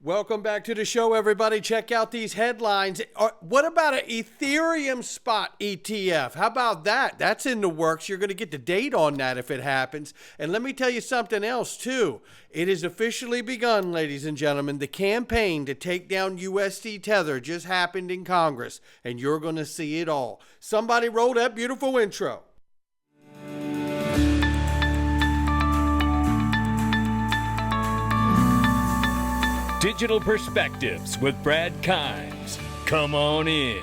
Welcome back to the show, everybody. Check out these headlines. What about an Ethereum spot ETF? How about that? That's in the works. You're going to get the date on that if it happens. And let me tell you something else, too. It has officially begun, ladies and gentlemen. The campaign to take down USDTether just happened in Congress, and you're going to see it all. Somebody roll that beautiful intro. Digital Perspectives with Brad Kimes. Come on in.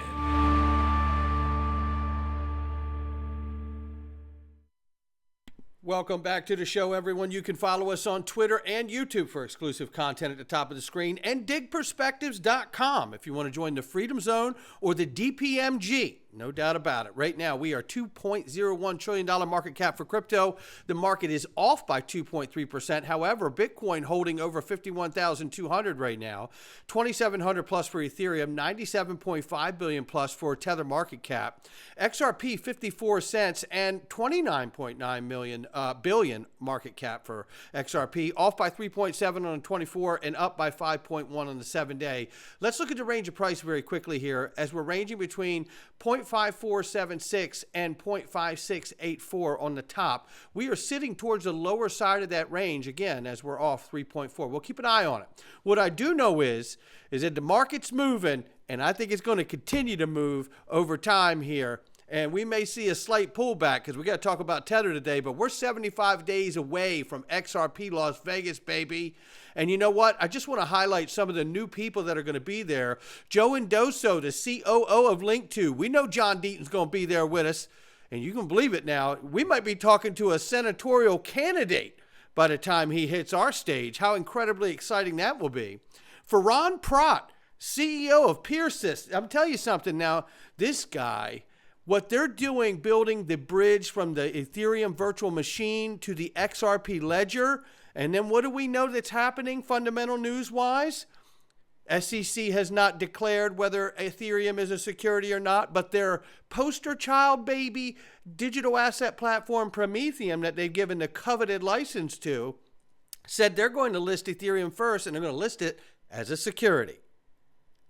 Welcome back to the show, everyone. You can follow us on Twitter and YouTube for exclusive content at the top of the screen, and digperspectives.com if you want to join the Freedom Zone or the DPMG. No doubt about it. Right now, we are $2.01 trillion market cap for crypto. The market is off by 2.3%. However, Bitcoin holding over 51,200 right now, 2,700 plus for Ethereum, 97.5 billion plus for Tether market cap, XRP 54 cents, and 29.9 billion market cap for XRP, off by 3.7 on the 24 and up by 5.1 on the 7-day. Let's look at the range of price very quickly here, as we're ranging between 0.5476 and 0.5684 on the top. We are sitting towards the lower side of that range again, as we're off 3.4. We'll keep an eye on it. What I do know is that the market's moving, and I think it's going to continue to move over time here. And we may see a slight pullback because we got to talk about Tether today, but we're 75 days away from XRP Las Vegas, baby. And you know what? I just want to highlight some of the new people that are going to be there. Joe Indoso, the COO of Link2. We know John Deaton's going to be there with us. And you can believe it now. We might be talking to a senatorial candidate by the time he hits our stage. How incredibly exciting that will be. Farhan Prat, CEO of Peersys. I'm telling you something now. This guy, what they're doing, building the bridge from the Ethereum virtual machine to the XRP ledger. And then what do we know that's happening fundamental news-wise? SEC has not declared whether Ethereum is a security or not, but their poster child baby digital asset platform Prometheum that they've given the coveted license to said they're going to list Ethereum first, and they're going to list it as a security.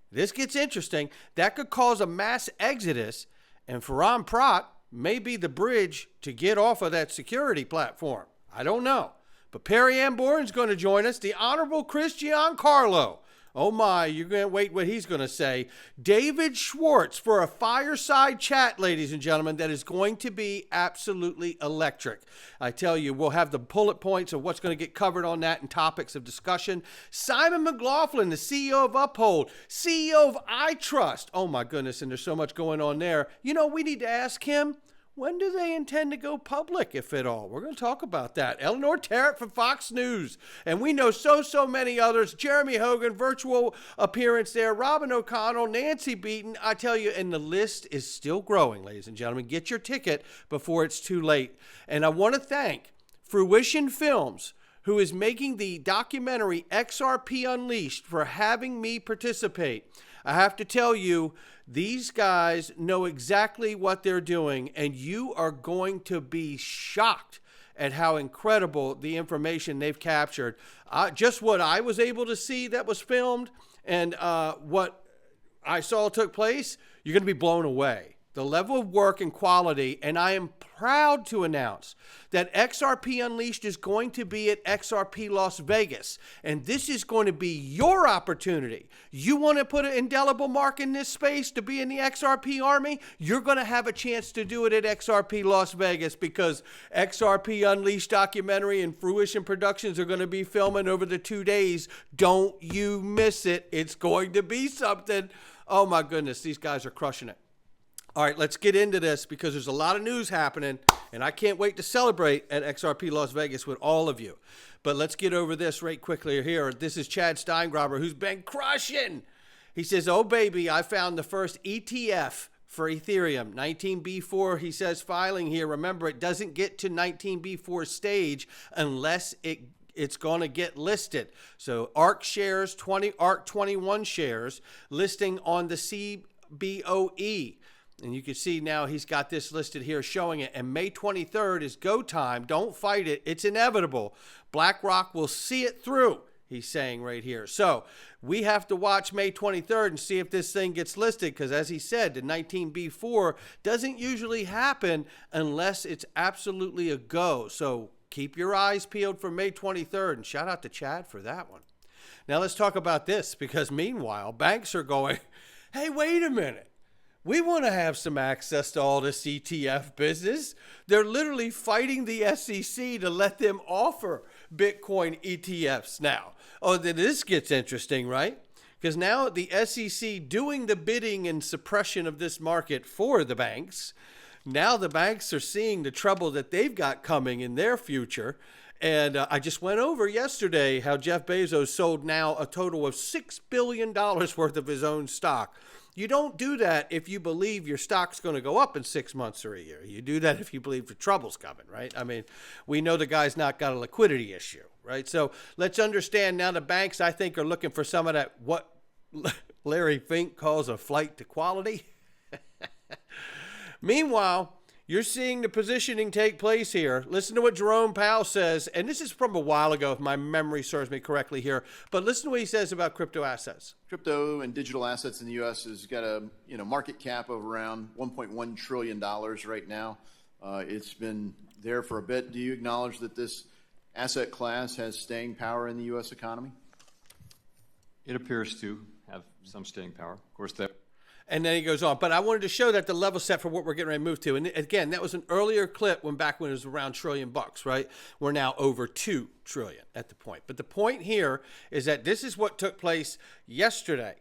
This gets interesting. That could cause a mass exodus, and Farhan Prat may be the bridge to get off of that security platform. I don't know. But Perry Ambourne's going to join us. The Honorable Chris Giancarlo. Oh my, you're going to wait what he's going to say. David Schwartz for a fireside chat, ladies and gentlemen, that is going to be absolutely electric. I tell you, we'll have the bullet points of what's going to get covered on that and topics of discussion. Simon McLaughlin, the CEO of Uphold, CEO of iTrust. Oh my goodness, and there's so much going on there. You know, we need to ask him, when do they intend to go public, if at all? We're going to talk about that. Eleanor Terrett from Fox News. And we know so many others. Jeremy Hogan, virtual appearance there. Robin O'Connell, Nancy Beaton. I tell you, and the list is still growing, ladies and gentlemen. Get your ticket before it's too late. And I want to thank Fruition Films, who is making the documentary XRP Unleashed, for having me participate. I have to tell you, these guys know exactly what they're doing, and you are going to be shocked at how incredible the information they've captured. Just what I was able to see that was filmed and what I saw took place, you're going to be blown away. The level of work and quality, and I am proud to announce that XRP Unleashed is going to be at XRP Las Vegas, and this is going to be your opportunity. You want to put an indelible mark in this space to be in the XRP army? You're going to have a chance to do it at XRP Las Vegas, because XRP Unleashed documentary and Fruition Productions are going to be filming over the 2 days. Don't you miss it. It's going to be something. Oh my goodness, these guys are crushing it. All right, let's get into this because there's a lot of news happening, and I can't wait to celebrate at XRP Las Vegas with all of you. But let's get over this right quickly here. This is Chad Steingraber, who's been crushing. He says, oh, baby, I found the first ETF for Ethereum. 19B4, he says, filing here. Remember, it doesn't get to 19B4 stage unless it's going to get listed. So ARC shares, ARC 21 shares, listing on the CBOE. And you can see now he's got this listed here showing it. And May 23rd is go time. Don't fight it. It's inevitable. BlackRock will see it through. he's saying right here. So we have to watch May 23rd and see if this thing gets listed, because as he said, the 19B4 doesn't usually happen unless it's absolutely a go. So keep your eyes peeled for May 23rd, and shout out to Chad for that one. Now let's talk about this, because meanwhile, banks are going, hey, wait a minute. We want to have some access to all this ETF business. They're literally fighting the SEC to let them offer Bitcoin ETFs now. Oh, then this gets interesting, right? Because now the SEC doing the bidding and suppression of this market for the banks. Now the banks are seeing the trouble that they've got coming in their future. And I just went over yesterday how Jeff Bezos sold now a total of $6 billion worth of his own stock. You don't do that if you believe your stock's going to go up in 6 months or a year. You do that if you believe the trouble's coming, right? I mean, we know the guy's not got a liquidity issue, right? So let's understand now the banks, I think, are looking for some of that, what Larry Fink calls a flight to quality. Meanwhile, you're seeing the positioning take place here. Listen to what Jerome Powell says, and this is from a while ago, if my memory serves me correctly here, but listen to what he says about crypto assets. Crypto and digital assets in the U.S. has got a market cap of around $1.1 trillion right now. It's been there for a bit. Do you acknowledge that this asset class has staying power in the U.S. economy? It appears to have some staying power. Of course, that. And then he goes on. But I wanted to show that the level set for what we're getting ready to move to. And again, that was an earlier clip back when it was around $1 trillion, right? We're now over $2 trillion at the point. But the point here is that this is what took place yesterday,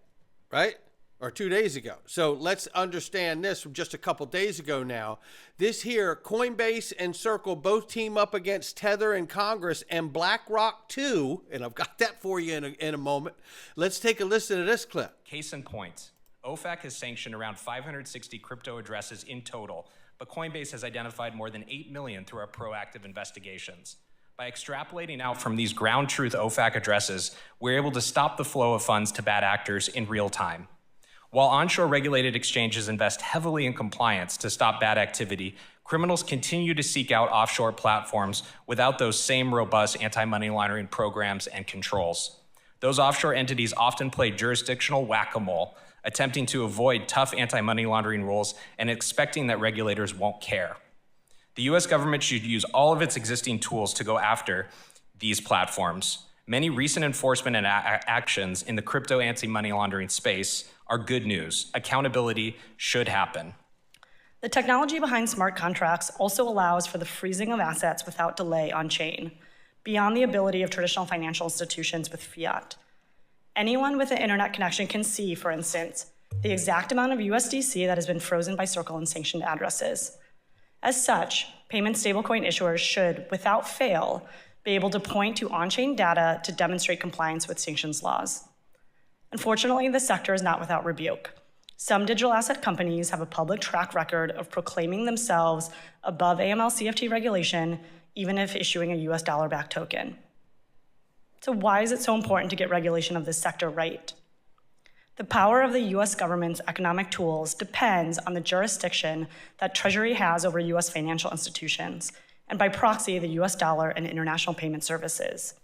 right? Or 2 days ago. So let's understand this from just a couple days ago now. This here, Coinbase and Circle both team up against Tether in Congress, and BlackRock too. And I've got that for you in a moment. Let's take a listen to this clip. Case in point. OFAC has sanctioned around 560 crypto addresses in total, but Coinbase has identified more than 8 million through our proactive investigations. By extrapolating out from these ground truth OFAC addresses, we're able to stop the flow of funds to bad actors in real time. While onshore regulated exchanges invest heavily in compliance to stop bad activity, criminals continue to seek out offshore platforms without those same robust anti-money laundering programs and controls. Those offshore entities often play jurisdictional whack-a-mole, attempting to avoid tough anti-money laundering rules and expecting that regulators won't care. The US government should use all of its existing tools to go after these platforms. Many recent enforcement and actions in the crypto anti-money laundering space are good news. Accountability should happen. The technology behind smart contracts also allows for the freezing of assets without delay on-chain, beyond the ability of traditional financial institutions with fiat. Anyone with an internet connection can see, for instance, the exact amount of USDC that has been frozen by Circle and sanctioned addresses. As such, payment stablecoin issuers should, without fail, be able to point to on-chain data to demonstrate compliance with sanctions laws. Unfortunately, the sector is not without rebuke. Some digital asset companies have a public track record of proclaiming themselves above AML-CFT regulation, even if issuing a US dollar-backed token. So why is it so important to get regulation of this sector right? The power of the US government's economic tools depends on the jurisdiction that Treasury has over US financial institutions, and by proxy, the US dollar and international payment services.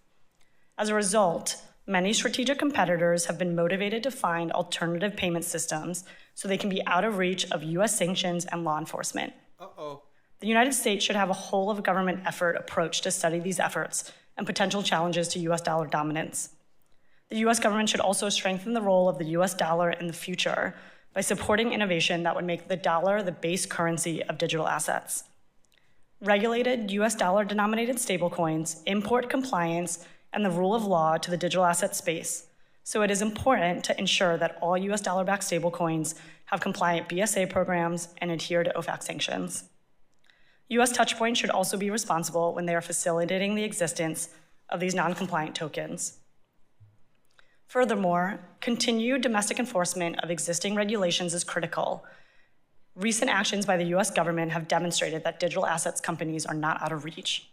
As a result, many strategic competitors have been motivated to find alternative payment systems so they can be out of reach of US sanctions and law enforcement. The United States should have a whole-of-government effort approach to study these efforts and potential challenges to US dollar dominance. The US government should also strengthen the role of the US dollar in the future by supporting innovation that would make the dollar the base currency of digital assets. Regulated US dollar-denominated stablecoins import compliance and the rule of law to the digital asset space, so it is important to ensure that all US dollar-backed stablecoins have compliant BSA programs and adhere to OFAC sanctions. US Touchpoint should also be responsible when they are facilitating the existence of these non-compliant tokens. Furthermore, continued domestic enforcement of existing regulations is critical. Recent actions by the US government have demonstrated that digital assets companies are not out of reach.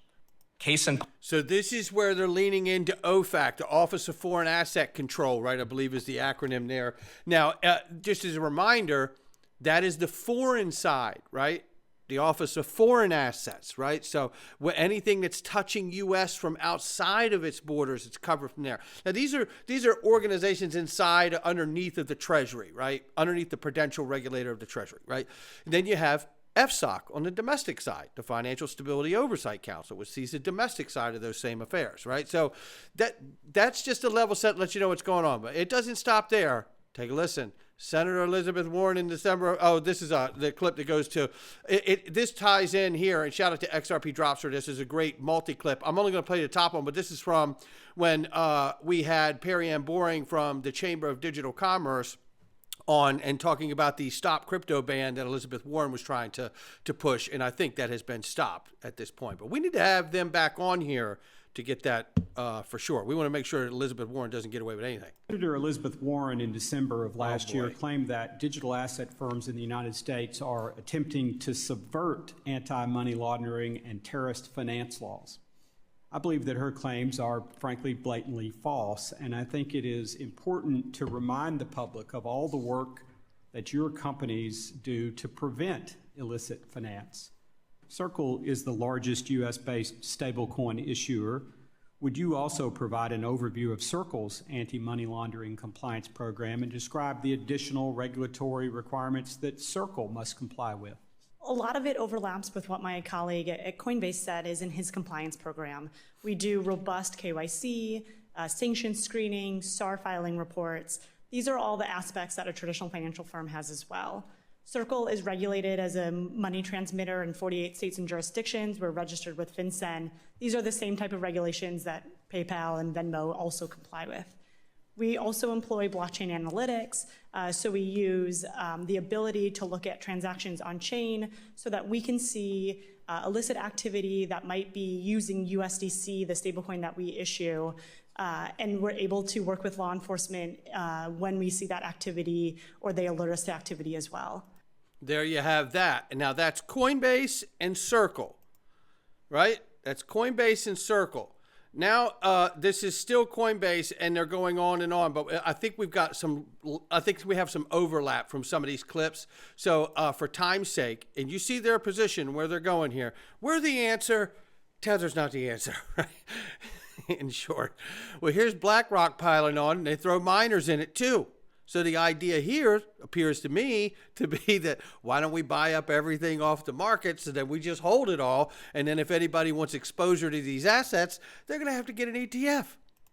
So this is where they're leaning into OFAC, the Office of Foreign Asset Control, right? I believe is the acronym there. Now, just as a reminder, that is the foreign side, right? the Office of Foreign Assets, right? So anything that's touching U.S. from outside of its borders, it's covered from there. Now, these are organizations inside, underneath of the Treasury, right? Underneath the prudential regulator of the Treasury, right? And then you have FSOC on the domestic side, the Financial Stability Oversight Council, which sees the domestic side of those same affairs, right? So that's just a level set to let you know what's going on. But it doesn't stop there. Take a listen. Senator Elizabeth Warren in December. Oh, this is the clip that goes to it. This ties in here, and shout out to XRP Drops for this. Is a great multi-clip. I'm only going to play the top one, but this is from when we had Perry Ann Boring from the Chamber of Digital Commerce on and talking about the stop crypto ban that Elizabeth Warren was trying to push, and I think that has been stopped at this point. But we need to have them back on here to get that for sure. We want to make sure that Elizabeth Warren doesn't get away with anything. Senator Elizabeth Warren in December of last year claimed that digital asset firms in the United States are attempting to subvert anti-money laundering and terrorist finance laws. I believe that her claims are frankly blatantly false, and I think it is important to remind the public of all the work that your companies do to prevent illicit finance. Circle is the largest U.S.-based stablecoin issuer. Would you also provide an overview of Circle's anti-money laundering compliance program and describe the additional regulatory requirements that Circle must comply with? A lot of it overlaps with what my colleague at Coinbase said is in his compliance program. We do robust KYC, sanctions screening, SAR filing reports. These are all the aspects that a traditional financial firm has as well. Circle is regulated as a money transmitter in 48 states and jurisdictions. We're registered with FinCEN. These are the same type of regulations that PayPal and Venmo also comply with. We also employ blockchain analytics, so we use the ability to look at transactions on chain so that we can see illicit activity that might be using USDC, the stablecoin that we issue, and we're able to work with law enforcement when we see that activity or they alert us to activity as well. There you have that. And now that's Coinbase and Circle, right? That's Coinbase and Circle. Now, this is still Coinbase, and they're going on and on, but I think we have some overlap from some of these clips. So for time's sake, and you see their position, where they're going here, we're the answer, Tether's not the answer, right? In short. Well, here's BlackRock piling on, and they throw miners in it too. So the idea here appears to me to be that why don't we buy up everything off the market so that we just hold it all, and then if anybody wants exposure to these assets, they're going to have to get an ETF.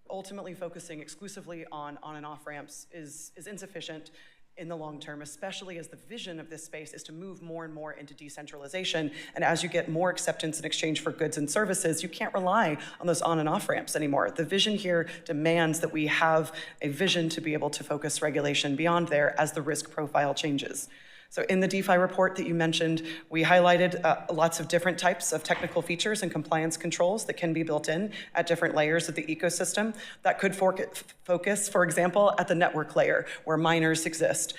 Ultimately, focusing exclusively on and off ramps is insufficient in the long term, especially as the vision of this space is to move more and more into decentralization. And as you get more acceptance in exchange for goods and services, you can't rely on those on and off ramps anymore. The vision here demands that we have a vision to be able to focus regulation beyond there as the risk profile changes. So in the DeFi report that you mentioned, we highlighted lots of different types of technical features and compliance controls that can be built in at different layers of the ecosystem that could focus, for example, at the network layer where miners exist.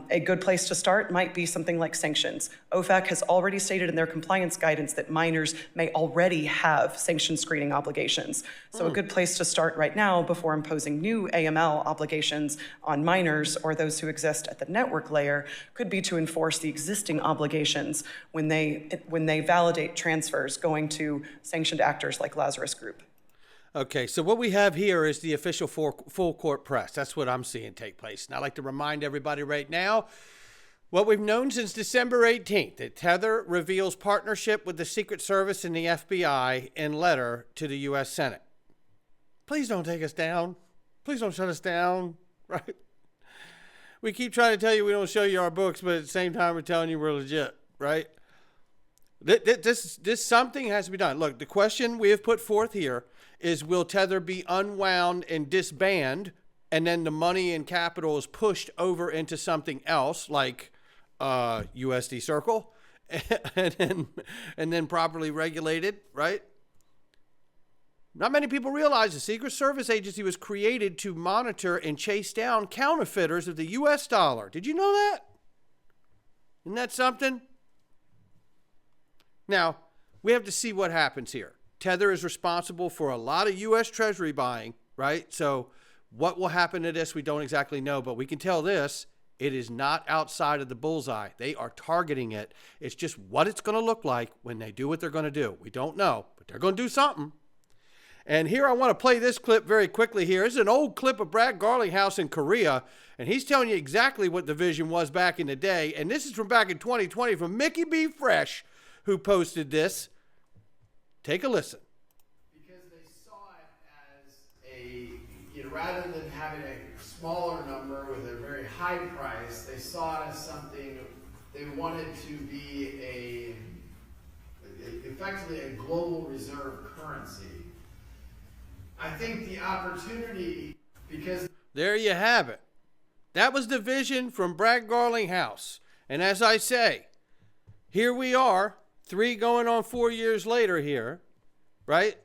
A good place to start might be something like sanctions. OFAC has already stated in their compliance guidance that miners may already have sanction screening obligations. So a good place to start right now before imposing new AML obligations on miners or those who exist at the network layer could be to enforce the existing obligations when they validate transfers going to sanctioned actors like Lazarus Group. Okay, so what we have here is the official full court press. That's what I'm seeing take place. And I'd like to remind everybody right now what we've known since December 18th, that Tether reveals partnership with the Secret Service and the FBI in letter to the U.S. Senate. Please don't take us down. Please don't shut us down, right? We keep trying to tell you we don't show you our books, but at the same time we're telling you we're legit, right? This something has to be done. Look, the question we have put forth here is, will Tether be unwound and disbanded, and then the money and capital is pushed over into something else like USD Circle, and then properly regulated, right? Not many people realize the Secret Service agency was created to monitor and chase down counterfeiters of the U.S. dollar. Did you know that? Isn't that something? Now, we have to see what happens here. Tether is responsible for a lot of U.S. Treasury buying, right? So what will happen to this, we don't exactly know, but we can tell this. It is not outside of the bullseye. They are targeting it. It's just what it's going to look like when they do what they're going to do. We don't know, but they're going to do something. And here I want to play this clip very quickly here. This is an old clip of Brad Garlinghouse in Korea, and he's telling you exactly what the vision was back in the day. And this is from back in 2020 from Mickey B. Fresh, who posted this. Take a listen. Because they saw it as rather than having a smaller number with a very high price, they saw it as something they wanted to be effectively a global reserve currency. I think the opportunity, because... There you have it. That was the vision from Brad Garlinghouse. And as I say, here we are, 3 going on 4 years later here, right?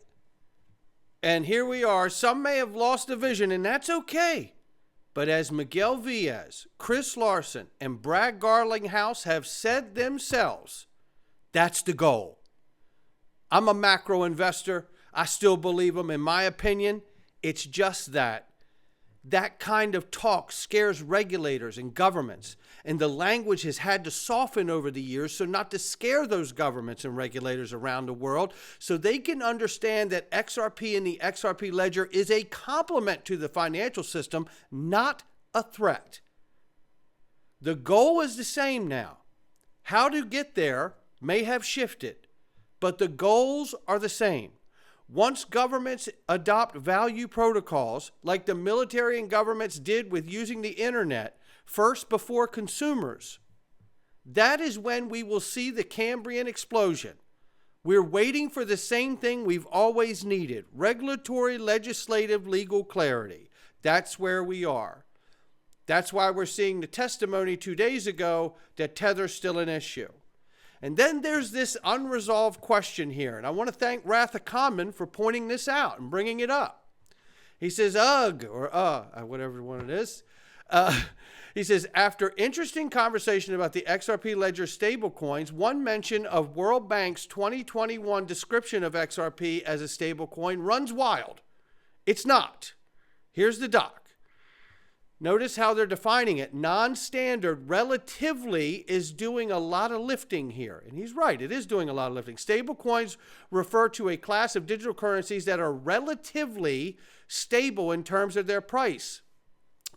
And here we are. Some may have lost the vision, and that's okay. But as Miguel Villas, Chris Larson, and Brad Garlinghouse have said themselves, that's the goal. I'm a macro investor. I still believe them. In my opinion, it's just that. That kind of talk scares regulators and governments, and the language has had to soften over the years so not to scare those governments and regulators around the world, so they can understand that XRP and the XRP ledger is a complement to the financial system, not a threat. The goal is the same now. How to get there may have shifted, but the goals are the same. Once governments adopt value protocols, like the military and governments did with using the internet, first before consumers, that is when we will see the Cambrian explosion. We're waiting for the same thing we've always needed: regulatory, legislative, legal clarity. That's where we are. That's why we're seeing the testimony 2 days ago that Tether's still an issue. And then there's this unresolved question here, and I want to thank Ratha Common for pointing this out and bringing it up. He says, ugh, or whatever one it is. He says, after interesting conversation about the XRP ledger stablecoins, one mention of World Bank's 2021 description of XRP as a stablecoin runs wild. It's not. Here's the doc. Notice how they're defining it. Non-standard relatively is doing a lot of lifting here. And he's right, it is doing a lot of lifting. Stable coins refer to a class of digital currencies that are relatively stable in terms of their price.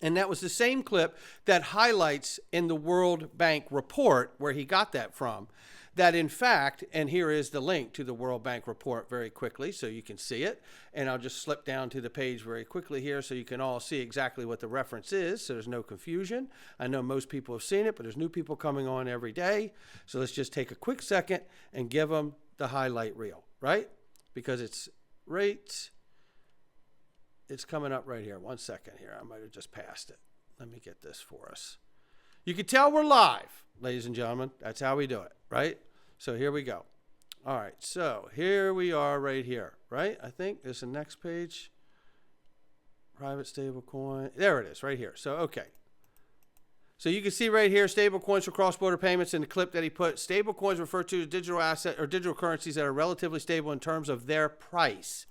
And that was the same clip that highlights in the World Bank report, where he got that from, that in fact, and here is the link to the World Bank report very quickly so you can see it. And I'll just slip down to the page very quickly here so you can all see exactly what the reference is, so there's no confusion. I know most people have seen it, but there's new people coming on every day. So let's just take a quick second and give them the highlight reel, right? Because it's coming up right here. 1 second here. I might have just passed it. Let me get this for us. You can tell we're live, ladies and gentlemen. That's how we do it, right? So here we go. All right, so here we are right here, right? I think this is the next page. Private stable coin. There it is, right here. So, okay. So you can see right here, stable coins for cross-border payments in the clip that he put. Stable coins refer to digital asset or digital currencies that are relatively stable in terms of their price,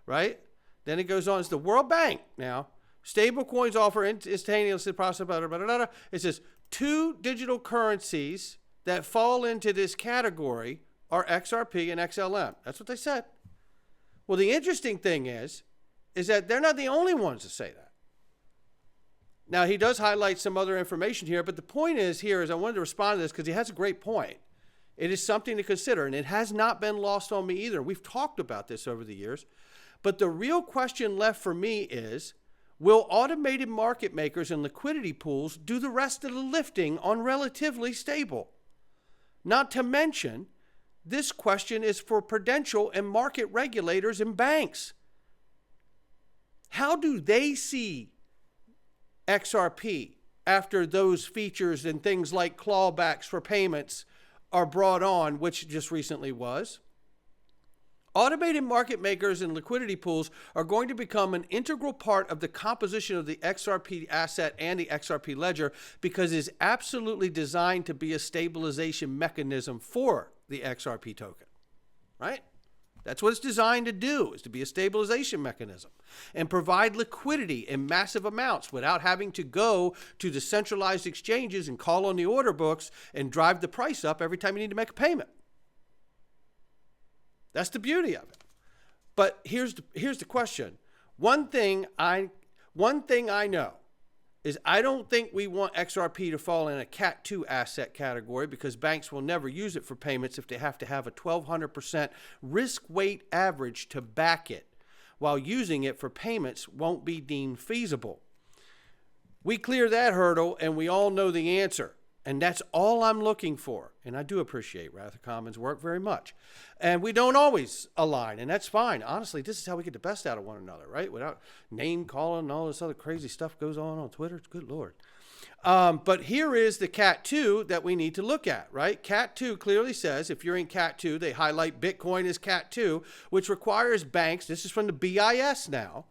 right? Then it goes on. It's the World Bank now. Stable coins offer instantaneously processed, blah, blah, blah, blah, blah. It says 2 digital currencies that fall into this category are XRP and XLM. That's what they said. Well, the interesting thing is that they're not the only ones to say that. Now, he does highlight some other information here, but the point is here is I wanted to respond to this because he has a great point. It is something to consider, and it has not been lost on me either. We've talked about this over the years. But the real question left for me is, will automated market makers and liquidity pools do the rest of the lifting on relatively stable? Not to mention, this question is for prudential and market regulators and banks. How do they see XRP after those features and things like clawbacks for payments are brought on, which just recently was? Automated market makers and liquidity pools are going to become an integral part of the composition of the XRP asset and the XRP ledger because it's absolutely designed to be a stabilization mechanism for the XRP token, right? That's what it's designed to do, is to be a stabilization mechanism and provide liquidity in massive amounts without having to go to the centralized exchanges and call on the order books and drive the price up every time you need to make a payment. That's the beauty of it. But here's the question. One thing I know is I don't think we want XRP to fall in a Cat 2 asset category, because banks will never use it for payments if they have to have a 1,200% risk weight average to back it, while using it for payments won't be deemed feasible. We clear that hurdle and we all know the answer. And that's all I'm looking for. And I do appreciate Wrath of Commons' work very much. And we don't always align, and that's fine. Honestly, this is how we get the best out of one another, right? Without name calling and all this other crazy stuff goes on Twitter. Good Lord. But here is the Cat 2 that we need to look at, right? Cat 2 clearly says, if you're in Cat 2, they highlight Bitcoin as Cat 2, which requires banks, this is from the BIS now,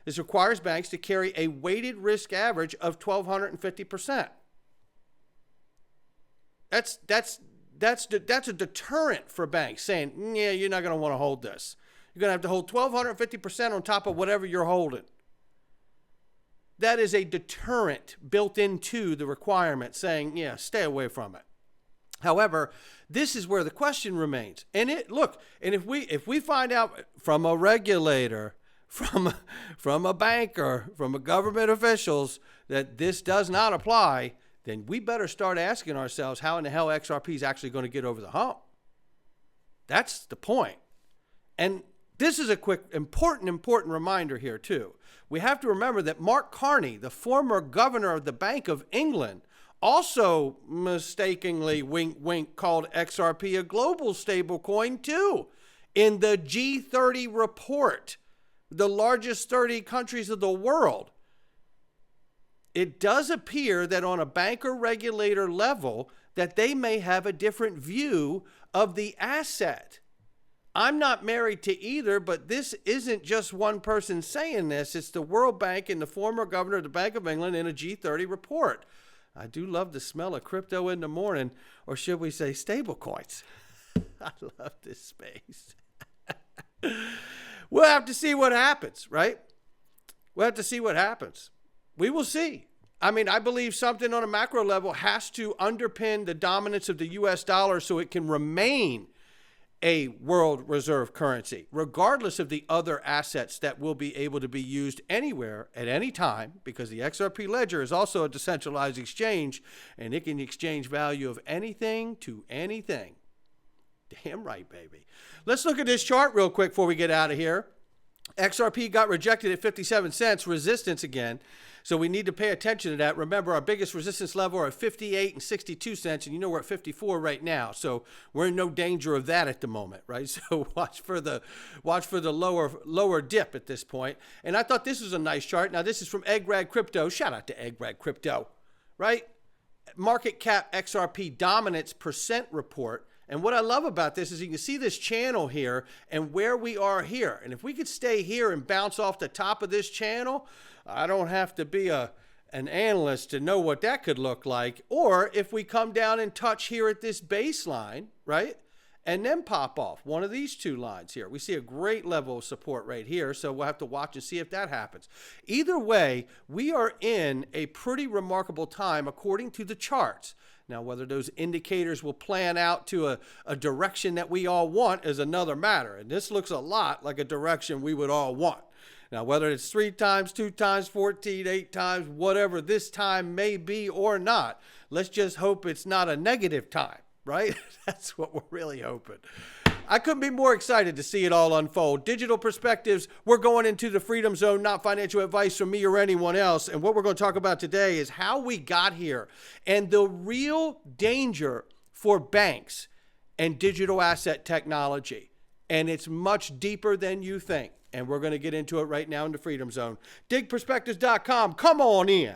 this requires banks to carry a weighted risk average of 1,250%. That's a deterrent for banks, saying, yeah, you're not going to want to hold this. You're going to have to hold 1,250% on top of whatever you're holding. That is a deterrent built into the requirement, saying, yeah, stay away from it. However, this is where the question remains. And if we find out from a regulator, from a banker, from a government officials that this does not apply, then we better start asking ourselves how in the hell XRP is actually going to get over the hump. That's the point. And this is a quick, important reminder here too. We have to remember that Mark Carney, the former governor of the Bank of England, also mistakenly, wink, wink, called XRP a global stablecoin too in the G30 report, the largest 30 countries of the world. It does appear that on a banker regulator level that they may have a different view of the asset. I'm not married to either, but this isn't just one person saying this. It's the World Bank and the former governor of the Bank of England in a G30 report. I do love the smell of crypto in the morning, or should we say stable coins. I love this space. We'll have to see what happens, right? We'll have to see what happens. We will see. I mean, I believe something on a macro level has to underpin the dominance of the US dollar so it can remain a world reserve currency, regardless of the other assets that will be able to be used anywhere at any time, because the XRP ledger is also a decentralized exchange and it can exchange value of anything to anything. Damn right, baby. Let's look at this chart real quick before we get out of here. XRP got rejected at 57 cents, resistance again. So we need to pay attention to that. Remember, our biggest resistance level are at 58 and 62 cents, and you know we're at 54 right now. So we're in no danger of that at the moment, right? So watch for the lower dip at this point. And I thought this was a nice chart. Now this is from Eggrad Crypto. Shout out to Eggrad Crypto, right? Market cap XRP dominance percent report. And what I love about this is you can see this channel here and where we are here. And if we could stay here and bounce off the top of this channel, I don't have to be an analyst to know what that could look like. Or if we come down and touch here at this baseline, right? And then pop off one of these two lines here. We see a great level of support right here. So we'll have to watch and see if that happens. Either way, we are in a pretty remarkable time according to the charts. Now, whether those indicators will plan out to a direction that we all want is another matter. And this looks a lot like a direction we would all want. Now, whether it's 3 times, 2 times, 14, 8 times, whatever this time may be or not, let's just hope it's not a negative time, right? That's what we're really hoping. I couldn't be more excited to see it all unfold. Digital Perspectives, we're going into the freedom zone, not financial advice from me or anyone else. And what we're going to talk about today is how we got here and the real danger for banks and digital asset technology. And it's much deeper than you think. And we're going to get into it right now in the freedom zone. Digperspectives.com. Come on in.